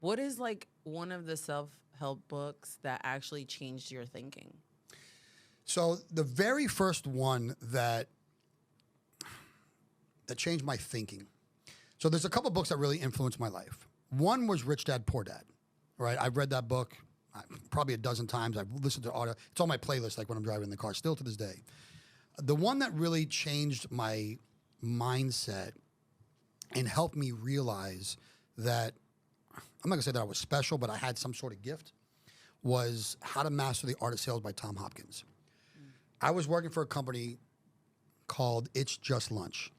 What is like one of the self-help books that actually changed your thinking? So the very first one that changed my thinking. So there's a couple books that really influenced my life. One was Rich Dad Poor Dad, right? I've read that book probably a dozen times. I've listened to audio. It's on my playlist, like when I'm driving in the car, still to this day. The one that really changed my mindset and helped me realize that I'm not gonna say that I was special, but I had some sort of gift, was How to Master the Art of Sales by Tom Hopkins. I was working for a company called It's Just Lunch.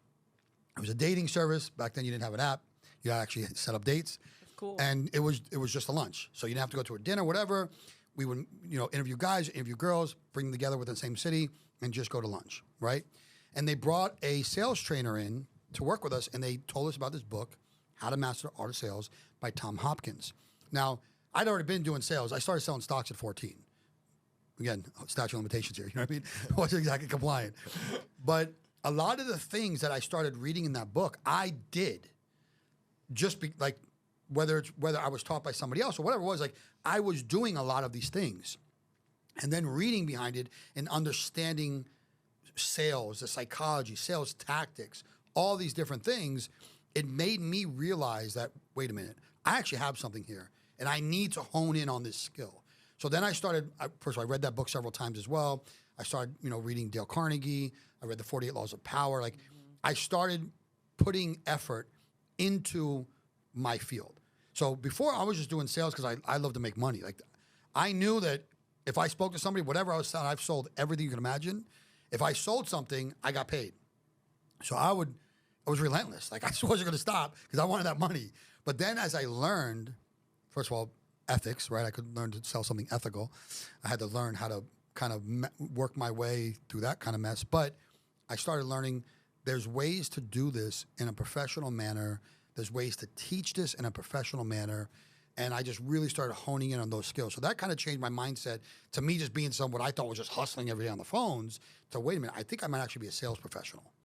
It was a dating service. Back then you didn't have an app. You actually set up dates. Cool. And it was just a lunch. So you didn't have to go to a dinner, whatever. We would, interview guys, interview girls, bring them together within the same city, and just go to lunch, right? And they brought a sales trainer in to work with us, and they told us about this book, How to Master the Art of Sales by Tom Hopkins. Now, I'd already been doing sales. I started selling stocks at 14. Again, statute of limitations here, you know what I mean? I wasn't exactly compliant. But a lot of the things that I started reading in that book, I did. Whether I was taught by somebody else or whatever it was, like I was doing a lot of these things. And then reading behind it and understanding sales, the psychology, sales tactics, all these different things, it made me realize that, wait a minute, I actually have something here and I need to hone in on this skill. So then I started, first of all, I read that book several times as well. I started, reading Dale Carnegie. I read the 48 Laws of Power. I started putting effort into my field. So before I was just doing sales because I love to make money. Like I knew that if I spoke to somebody, whatever I was selling, I've sold everything you can imagine. If I sold something, I got paid. So I was relentless. Like I just wasn't going to stop because I wanted that money. But then as I learned, first of all, ethics, right? I could learn to sell something ethical. I had to learn how to kind of work my way through that kind of mess. But I started learning there's ways to do this in a professional manner. There's ways to teach this in a professional manner. And I just really started honing in on those skills. So that kind of changed my mindset to me just being someone I thought was just hustling every day on the phones to, wait a minute, I think I might actually be a sales professional.